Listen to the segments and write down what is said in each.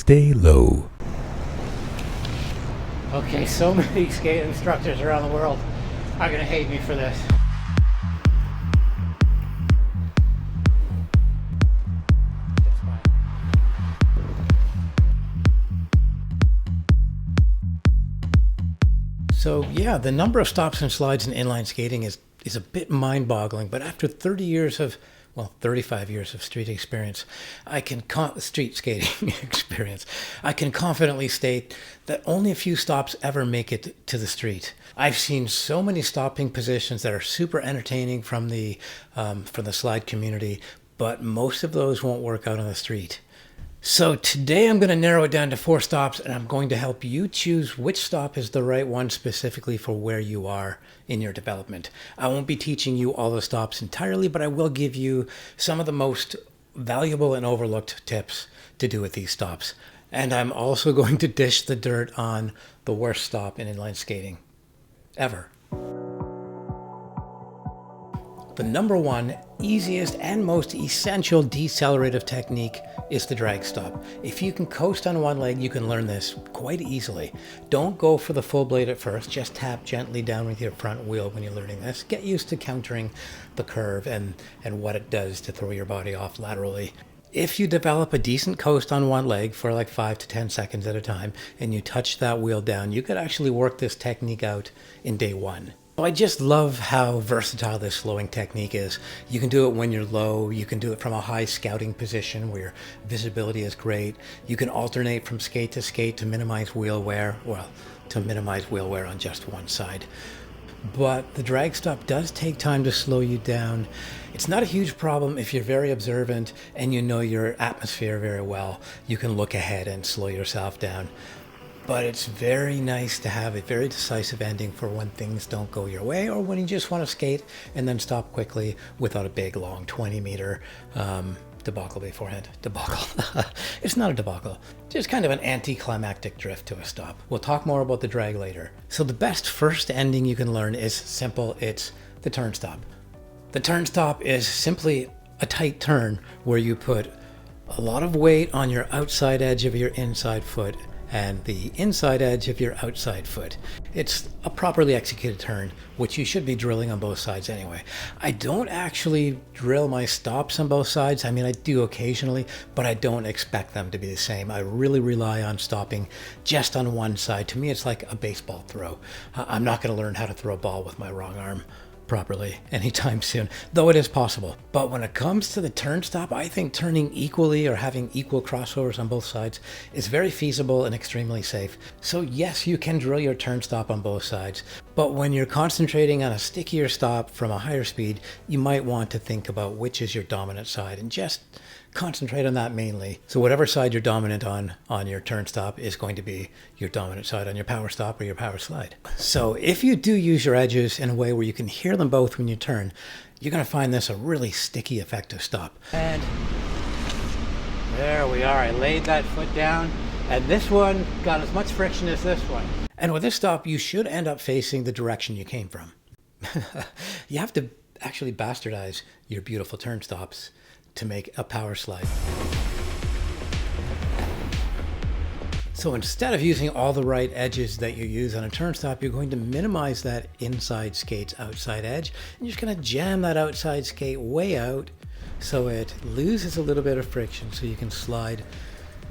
stay low. Okay, so many skate instructors around the world are going to hate me for this. It's fine. So yeah, the number of stops and slides in inline skating is a bit mind-boggling, but after 30 years of 35 years of street experience, street skating experience, I can confidently state that only a few stops ever make it to the street. I've seen so many stopping positions that are super entertaining from the slide community, but most of those won't work out on the street. So today I'm going to narrow it down to 4 stops, and I'm going to help you choose which stop is the right one specifically for where you are in your development. I won't be teaching you all the stops entirely, but I will give you some of the most valuable and overlooked tips to do with these stops. And I'm also going to dish the dirt on the worst stop in inline skating ever. The number one easiest and most essential decelerative technique is the drag stop. If you can coast on one leg, you can learn this quite easily. Don't go for the full blade at first. Just tap gently down with your front wheel when you're learning this. Get used to countering the curve and what it does to throw your body off laterally. If you develop a decent coast on one leg for like 5 to 10 seconds at a time and you touch that wheel down, you could actually work this technique out in day 1. I just love how versatile this slowing technique is. You can do it when you're low. You can do it from a high scouting position where your visibility is great. You can alternate from skate to minimize wheel wear. Well, to minimize wheel wear on just one side. But the drag stop does take time to slow you down. It's not a huge problem if you're very observant and you know your atmosphere very well. You can look ahead and slow yourself down. But it's very nice to have a very decisive ending for when things don't go your way or when you just want to skate and then stop quickly without a big, long 20-meter debacle beforehand. Debacle. It's not a debacle. Just kind of an anticlimactic drift to a stop. We'll talk more about the drag later. So the best first ending you can learn is simple. It's the turn stop. The turn stop is simply a tight turn where you put a lot of weight on your outside edge of your inside foot and the inside edge of your outside foot. It's a properly executed turn, which you should be drilling on both sides anyway. I don't actually drill my stops on both sides. I mean, I do occasionally, but I don't expect them to be the same. I really rely on stopping just on one side. To me, it's like a baseball throw. I'm not going to learn how to throw a ball with my wrong arm properly anytime soon, though it is possible. But when it comes to the turn stop, I think turning equally or having equal crossovers on both sides is very feasible and extremely safe. So yes, you can drill your turn stop on both sides, but when you're concentrating on a stickier stop from a higher speed, you might want to think about which is your dominant side and just concentrate on that mainly. So whatever side you're dominant on your turn stop is going to be your dominant side on your power stop or your power slide. So if you do use your edges in a way where you can hear them both when you turn, you're going to find this a really sticky, effective stop. And there we are. I laid that foot down, and this one got as much friction as this one. And with this stop, you should end up facing the direction you came from. You have to actually bastardize your beautiful turn stops to make a power slide. So instead of using all the right edges that you use on a turn stop, you're going to minimize that inside skate's outside edge. And you're just going to jam that outside skate way out so it loses a little bit of friction so you can slide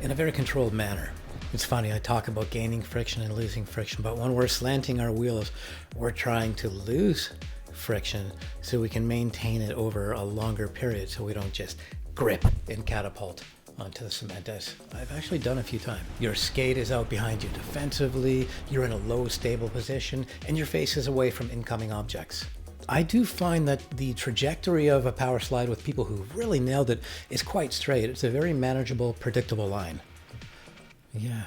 in a very controlled manner. It's funny, I talk about gaining friction and losing friction, but when we're slanting our wheels, we're trying to lose friction so we can maintain it over a longer period so we don't just grip and catapult onto the cement, as I've actually done a few times. Your skate is out behind you defensively, you're in a low stable position, and your face is away from incoming objects. I do find that the trajectory of a power slide with people who really nailed it is quite straight. It's a very manageable, predictable line. Yeah,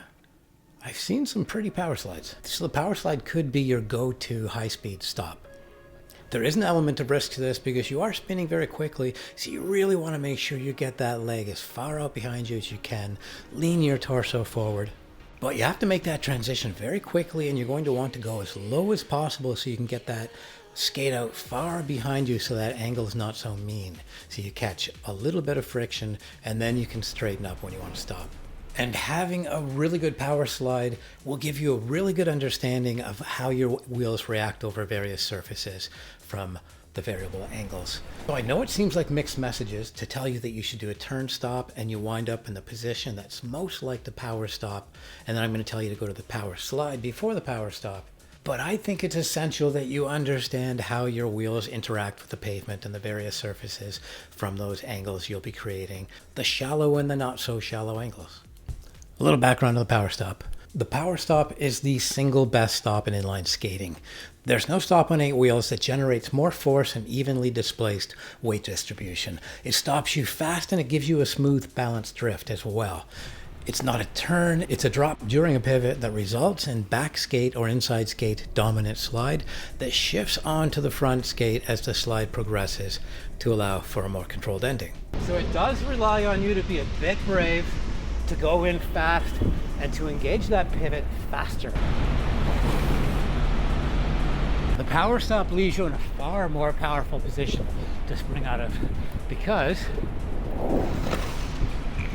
I've seen some pretty power slides. So the power slide could be your go-to high-speed stop. There is an element of risk to this because you are spinning very quickly, so you really want to make sure you get that leg as far out behind you as you can. Lean your torso forward. But you have to make that transition very quickly, and you're going to want to go as low as possible so you can get that skate out far behind you so that angle is not so mean. So you catch a little bit of friction, and then you can straighten up when you want to stop. And having a really good power slide will give you a really good understanding of how your wheels react over various surfaces from the variable angles. So I know it seems like mixed messages to tell you that you should do a turn stop and you wind up in the position that's most like the power stop, and then I'm going to tell you to go to the power slide before the power stop. But I think it's essential that you understand how your wheels interact with the pavement and the various surfaces from those angles you'll be creating, the shallow and the not so shallow angles. A little background on the power stop. The power stop is the single best stop in inline skating. There's no stop on 8 wheels that generates more force and evenly displaced weight distribution. It stops you fast and it gives you a smooth, balanced drift as well. It's not a turn, it's a drop during a pivot that results in back skate or inside skate dominant slide that shifts onto the front skate as the slide progresses to allow for a more controlled ending. So it does rely on you to be a bit brave, to go in fast, and to engage that pivot faster. The power stop leaves you in a far more powerful position to spring out of because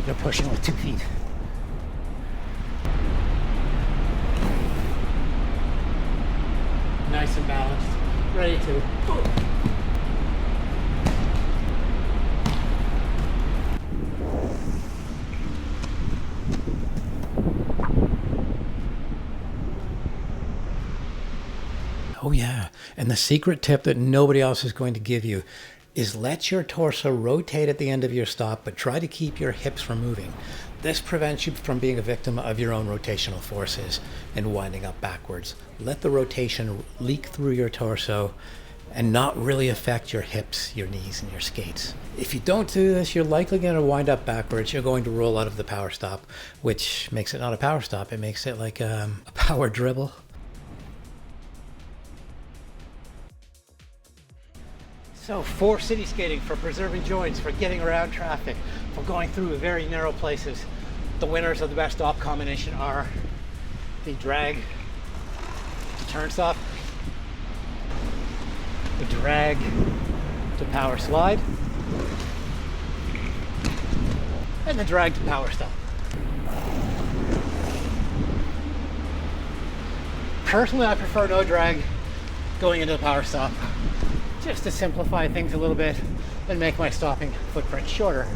you're pushing with 2 feet. Nice and balanced, ready to. Oh yeah, and the secret tip that nobody else is going to give you is let your torso rotate at the end of your stop, but try to keep your hips from moving. This prevents you from being a victim of your own rotational forces and winding up backwards. Let the rotation leak through your torso and not really affect your hips, your knees, and your skates. If you don't do this, you're likely going to wind up backwards. You're going to roll out of the power stop, which makes it not a power stop. It makes it like a power dribble. So for city skating, for preserving joints, for getting around traffic, for going through very narrow places, the winners of the best stop combination are the drag to turn stop, the drag to power slide, and the drag to power stop. Personally, I prefer no drag going into the power stop, just to simplify things a little bit and make my stopping footprint shorter.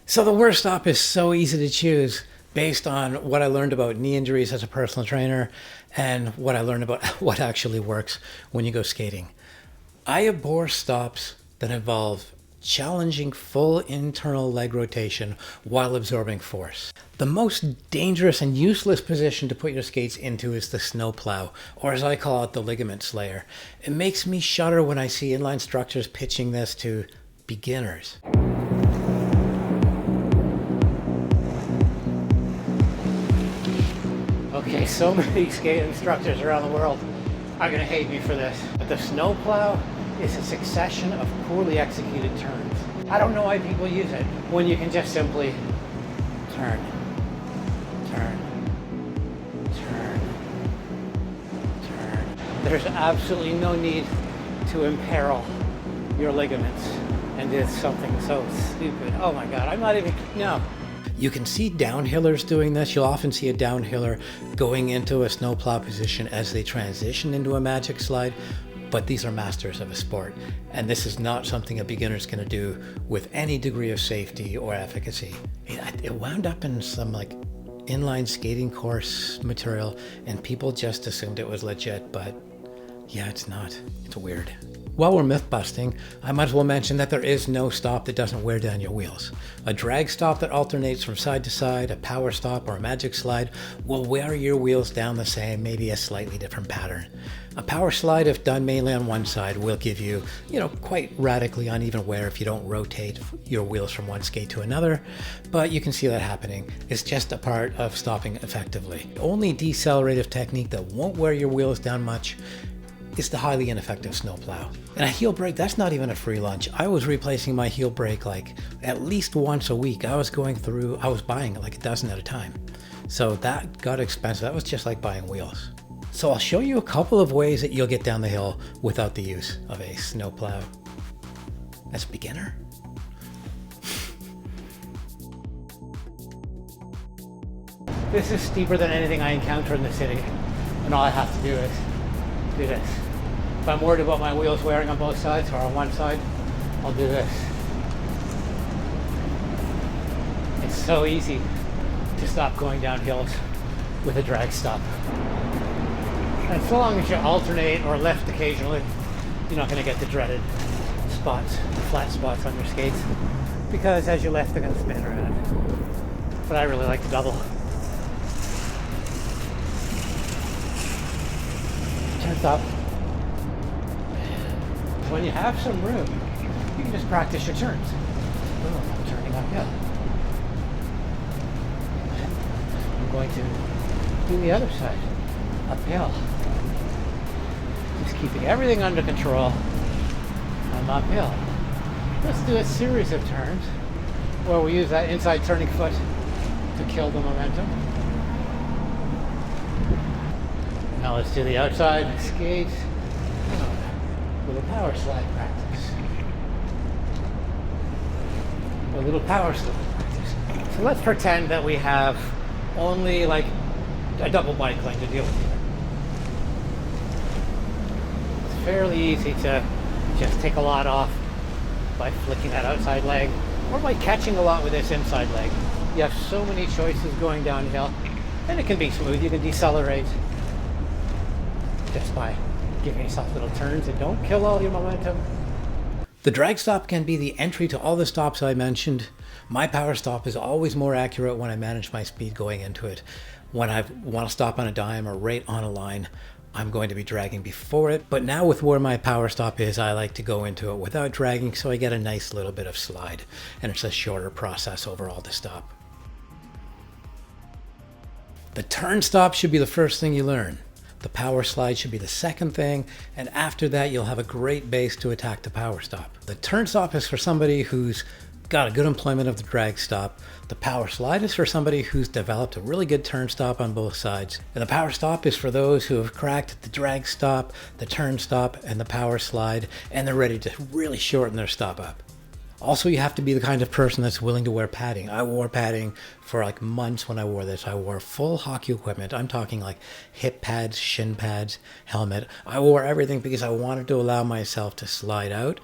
So the worst stop is so easy to choose based on what I learned about knee injuries as a personal trainer and what I learned about what actually works when you go skating. I abhor stops that involve challenging full internal leg rotation while absorbing force. The most dangerous and useless position to put your skates into is the snowplow, or as I call it, the ligament slayer. It makes me shudder when I see inline instructors pitching this to beginners. Okay, so many skate instructors around the world are going to hate me for this, but the snowplow is a succession of poorly executed turns. I don't know why people use it when you can just simply turn, turn, turn, turn. There's absolutely no need to imperil your ligaments and do something so stupid. Oh my God, I'm not even, no. You can see downhillers doing this. You'll often see a downhiller going into a snowplow position as they transition into a magic slide, but these are masters of a sport. And this is not something a beginner's gonna do with any degree of safety or efficacy. It wound up in some like inline skating course material and people just assumed it was legit, but yeah, it's not. It's weird. While we're myth busting, I might as well mention that there is no stop that doesn't wear down your wheels. A drag stop that alternates from side to side, a power stop, or a magic slide will wear your wheels down the same, maybe a slightly different pattern. A power slide, if done mainly on one side, will give you, quite radically uneven wear if you don't rotate your wheels from one skate to another, but you can see that happening. It's just a part of stopping effectively. The only decelerative technique that won't wear your wheels down much is the highly ineffective snowplow. And a heel brake, that's not even a free lunch. I was replacing my heel brake like at least once a week. I was buying like a dozen at a time. So that got expensive. That was just like buying wheels. So I'll show you a couple of ways that you'll get down the hill without the use of a snowplow. As a beginner. This is steeper than anything I encounter in the city. And all I have to do is do this. If I'm worried about my wheels wearing on both sides or on one side, I'll do this. It's so easy to stop going down hills with a drag stop. And so long as you alternate or lift occasionally, you're not going to get the dreaded spots, flat spots on your skates, because as you lift, they're going to spin around. But I really like to double. Turns up. When you have some room, you can just practice your turns. Oh, I'm turning uphill. I'm going to do the other side, uphill. Just keeping everything under control. I'm uphill. Let's do a series of turns where we use that inside turning foot to kill the momentum. Now let's do the outside skate. A little power slide practice. A little power slide practice. So let's pretend that we have only like a double bike lane to deal with here. It's fairly easy to just take a lot off by flicking that outside leg or by catching a lot with this inside leg. You have so many choices going downhill, and it can be smooth. You can decelerate just by giving yourself little turns and don't kill all your momentum. The drag stop can be the entry to all the stops I mentioned. My power stop is always more accurate when I manage my speed going into it. When I want to stop on a dime or right on a line, I'm going to be dragging before it. But now with where my power stop is, I like to go into it without dragging, so I get a nice little bit of slide, and it's a shorter process overall to stop. The turn stop should be the first thing you learn. The power slide should be the second thing, and after that you'll have a great base to attack the power stop. The turn stop is for somebody who's got a good employment of the drag stop. The power slide is for somebody who's developed a really good turn stop on both sides. And the power stop is for those who have cracked the drag stop, the turn stop, and the power slide, and they're ready to really shorten their stop up. Also, you have to be the kind of person that's willing to wear padding. I wore padding for like months when I wore this. I wore full hockey equipment. I'm talking like hip pads, shin pads, helmet. I wore everything because I wanted to allow myself to slide out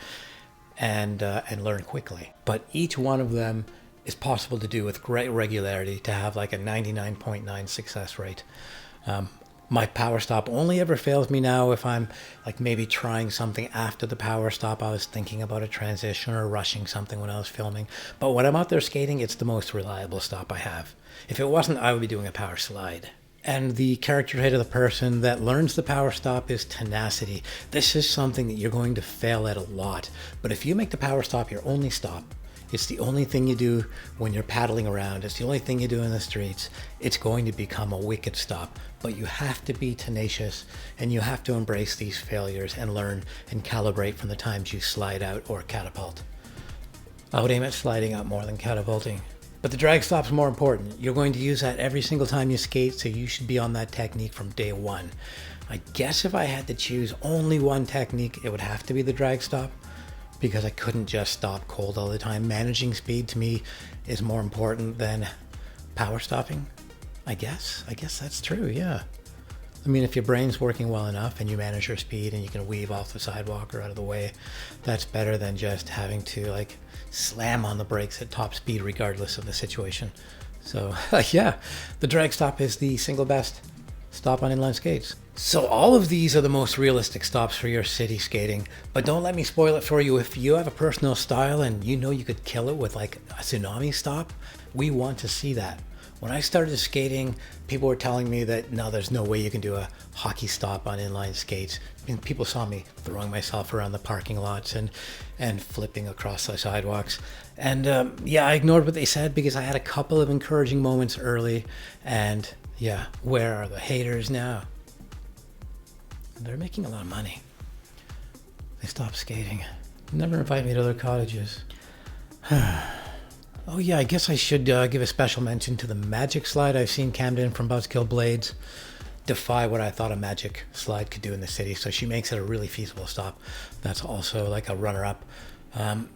and learn quickly. But each one of them is possible to do with great regularity to have like a 99.9 success rate. My power stop only ever fails me now if I'm like maybe trying something after the power stop. I was thinking about a transition or rushing something when I was filming. But when I'm out there skating, it's the most reliable stop I have. If it wasn't, I would be doing a power slide. And the character trait of the person that learns the power stop is tenacity. This is something that you're going to fail at a lot. But if you make the power stop your only stop, it's the only thing you do when you're paddling around, it's the only thing you do in the streets, it's going to become a wicked stop. But you have to be tenacious, and you have to embrace these failures and learn and calibrate from the times you slide out or catapult. I would aim at sliding out more than catapulting. But the drag stop's more important. You're going to use that every single time you skate, so you should be on that technique from day one. I guess if I had to choose only one technique, it would have to be the drag stop, because I couldn't just stop cold all the time. Managing speed to me is more important than power stopping. I guess that's true, yeah. I mean, if your brain's working well enough and you manage your speed and you can weave off the sidewalk or out of the way, that's better than just having to like slam on the brakes at top speed regardless of the situation. So yeah, the drag stop is the single best stop on inline skates. So all of these are the most realistic stops for your city skating, but don't let me spoil it for you. If you have a personal style and you know you could kill it with like a tsunami stop, we want to see that. When I started skating, people were telling me that no, there's no way you can do a hockey stop on inline skates. And people saw me throwing myself around the parking lots and flipping across the sidewalks. And yeah, I ignored what they said because I had a couple of encouraging moments early. And yeah, where are the haters now? They're making a lot of money. They stopped skating. Never invite me to their cottages. Oh yeah, I guess I should give a special mention to the magic slide I've seen Camden from Buzzkill Blades defy what I thought a magic slide could do in the city. So she makes it a really feasible stop. That's also like a runner-up. And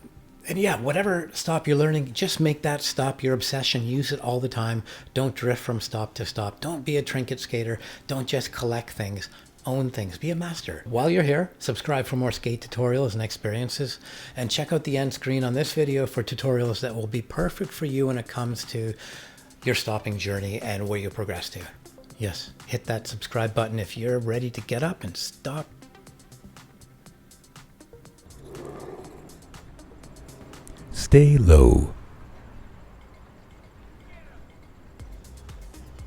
yeah, whatever stop you're learning, just make that stop your obsession. Use it all the time. Don't drift from stop to stop. Don't be a trinket skater. Don't just collect things. Own things. Be a master. While you're here, subscribe for more skate tutorials and experiences, and check out the end screen on this video for tutorials that will be perfect for you when it comes to your stopping journey and where you progress to. Yes, hit that subscribe button if you're ready to get up and stop. Stay low.